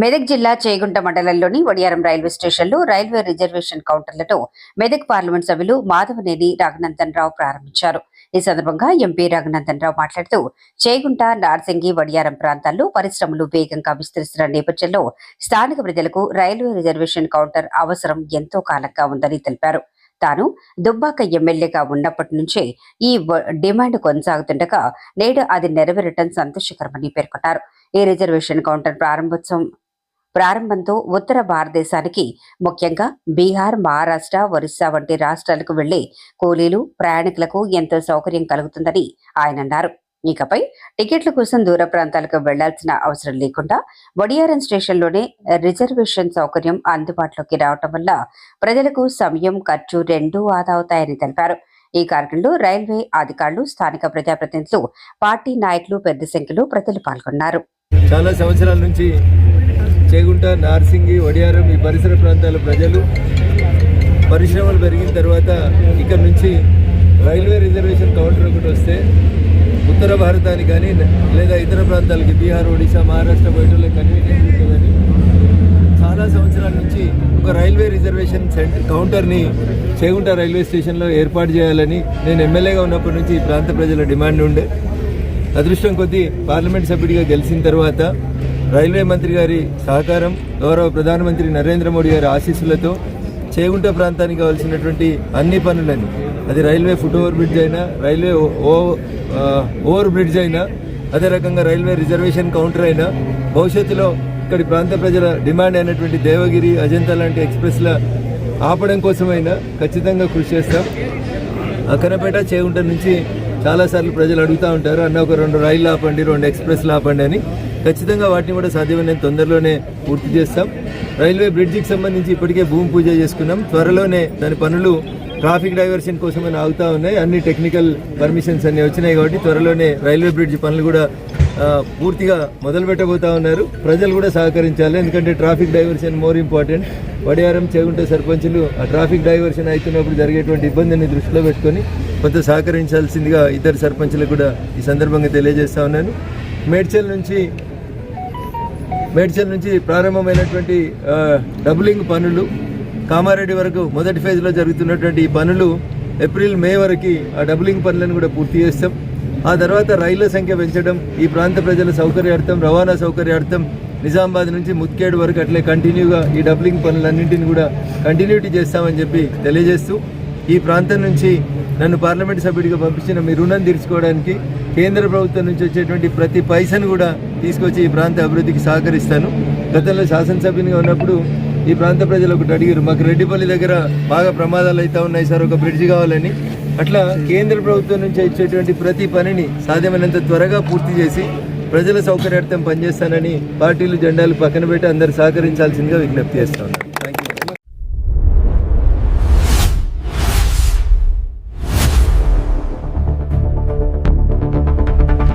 మెదక్ జిల్లా చేగుంట మండలంలోని వడియారం రైల్వే స్టేషన్లో రైల్వే రిజర్వేషన్ కౌంటర్లను మెదక్ పార్లమెంట్ సభ్యులు మాధవనేని రఘునందన్ రావు ప్రారంభించారు. ఈ సందర్భంగా ఎంపీ రఘునందన్ రావు మాట్లాడుతూ చేగుంట, నార్సింగి, వడియారం ప్రాంతాల్లో పరిశ్రమలు వేగంగా విస్తరిస్తున్న నేపథ్యంలో స్థానిక ప్రజలకు రైల్వే రిజర్వేషన్ కౌంటర్ అవసరం ఎంతో కాలంగా ఉందని తెలిపారు. తాను దుబ్బాక ఎమ్మెల్యేగా ఉన్నప్పటి నుంచే ఈ డిమాండ్ కొనసాగుతుండగా నేడు అది నెరవేరటం సంతోషకరమని పేర్కొన్నారు. ఈ రిజర్వేషన్ కౌంటర్ ప్రారంభంతో ఉత్తర భారతదేశానికి ముఖ్యంగా బీహార్, మహారాష్ట్ర, ఒరిస్సా వంటి రాష్ట్రాలకు వెళ్లే కూలీలు, ప్రయాణికులకు ఎంతో సౌకర్యం కలుగుతుందని ఆయన అన్నారు. ఇకపై టికెట్ల కోసం దూర ప్రాంతాలకు వెళ్లాల్సిన అవసరం లేకుండా వడియారం స్టేషన్లోనే రిజర్వేషన్ సౌకర్యం అందుబాటులోకి రావటం వల్ల ప్రజలకు సమయం, ఖర్చు రెండూ ఆదా అవుతాయని తెలిపారు. ఈ కార్యక్రమంలో రైల్వే అధికారులు, స్థానిక ప్రజాప్రతినిధులు, పార్టీ నాయకులు పెద్ద సంఖ్యలో ప్రజలు పాల్గొన్నారు. చాలా సంవత్సరాల నుంచి చేగుంట, నార్సింగి, వడియారం ఈ పరిసర ప్రాంతాల ప్రజలు పరిశ్రమలు పెరిగిన తర్వాత ఇక్కడ నుంచి రైల్వే రిజర్వేషన్ కౌంటర్ ఒకటి వస్తే ఉత్తర భారతానికి కానీ లేదా ఇతర ప్రాంతాలకి బీహార్, ఒడిశా, మహారాష్ట్ర పోయేటోళ్ళకి కన్వీనియంట్ ఉంటుందని చాలా సంవత్సరాల నుంచి ఒక రైల్వే రిజర్వేషన్ కౌంటర్ని చేగుంట రైల్వే స్టేషన్లో ఏర్పాటు చేయాలని నేను ఎమ్మెల్యేగా ఉన్నప్పటి నుంచి ఈ ప్రాంత ప్రజల డిమాండ్ ఉండే. అదృష్టం కొద్దీ పార్లమెంట్ సభ్యుడిగా గెలిచిన తర్వాత రైల్వే మంత్రి గారి సహకారం, గౌరవ ప్రధానమంత్రి నరేంద్ర మోడీ గారి ఆశీస్సులతో చేగుంట ప్రాంతానికి కావాల్సినటువంటి అన్ని పనులని, అది రైల్వే ఫుట్ ఓవర్ బ్రిడ్జ్ అయినా, రైల్వే ఓవర్ బ్రిడ్జ్ అయినా, అదే రకంగా రైల్వే రిజర్వేషన్ కౌంటర్ అయినా, భవిష్యత్తులో ఇక్కడి ప్రాంత ప్రజల డిమాండ్ అయినటువంటి దేవగిరి, అజంతా లాంటి ఎక్స్ప్రెస్ల ఆపడం కోసమైనా ఖచ్చితంగా కృషి చేస్తాం. అక్కనపేట, చేగుంట నుంచి చాలాసార్లు ప్రజలు అడుగుతూ ఉంటారు, అన్న ఒక 2 రైళ్ళు ఆపండి, 2 ఎక్స్ప్రెస్లు ఆపండి అని. ఖచ్చితంగా వాటిని కూడా సాధ్యమైనంత తొందరలోనే పూర్తి చేస్తాం. రైల్వే బ్రిడ్జికి సంబంధించి ఇప్పటికే భూమి పూజ చేసుకున్నాం. త్వరలోనే దాని పనులు ట్రాఫిక్ డైవర్షన్ కోసమని ఆగుతూ ఉన్నాయి. అన్ని టెక్నికల్ పర్మిషన్స్ అన్నీ వచ్చినాయి కాబట్టి త్వరలోనే రైల్వే బ్రిడ్జ్ పనులు కూడా పూర్తిగా మొదలు పెట్టబోతా ఉన్నారు. ప్రజలు కూడా సహకరించాలి, ఎందుకంటే traffic diversion more important. Vadiyaram, Chegunta సర్పంచులు ఆ ట్రాఫిక్ డైవర్షన్ అవుతున్నప్పుడు జరిగేటువంటి ఇబ్బందిని దృష్టిలో పెట్టుకొని కొంత సహకరించాల్సిందిగా ఇతర సర్పంచులకు కూడా ఈ సందర్భంగా తెలియజేస్తా ఉన్నాను. మేడ్చల్ నుంచి ప్రారంభమైనటువంటి డబులింగ్ పనులు కామారెడ్డి వరకు మొదటి ఫేజ్లో జరుగుతున్నటువంటి ఈ పనులు ఏప్రిల్, మే వరకు ఆ డబులింగ్ పనులను కూడా పూర్తి చేస్తాం. ఆ తర్వాత రైళ్ల సంఖ్య పెంచడం, ఈ ప్రాంత ప్రజల సౌకర్యార్థం, రవాణా సౌకర్యార్థం నిజామాబాద్ నుంచి ముత్కేడ్ వరకు అట్లే కంటిన్యూగా ఈ డబులింగ్ పనులన్నింటినీ కూడా కంటిన్యూటీ చేస్తామని చెప్పి తెలియజేస్తూ, ఈ ప్రాంతం నుంచి నన్ను పార్లమెంట్ సభ్యుడిగా పంపించిన మీ రుణం తీర్చుకోవడానికి కేంద్ర ప్రభుత్వం నుంచి వచ్చేటువంటి ప్రతి పైసను కూడా తీసుకొచ్చి ఈ ప్రాంత అభివృద్ధికి సహకరిస్తాను. గతంలో శాసనసభ్యునిగా ఉన్నప్పుడు ఈ ప్రాంత ప్రజలు ఒకటి అడిగారు, మాకు రెడ్డిపల్లి దగ్గర బాగా ప్రమాదాలు అవుతా ఉన్నాయి సార్, ఒక బ్రిడ్జ్ కావాలని. అట్లా కేంద్ర ప్రభుత్వం నుంచి ఇచ్చేటువంటి ప్రతి పనిని సాధ్యమైనంత త్వరగా పూర్తి చేసి ప్రజల సౌకర్యార్థం పనిచేస్తానని పార్టీలు, జెండాలు పక్కన పెట్టి అందరూ సహకరించాల్సిందిగా విజ్ఞప్తి చేస్తాను.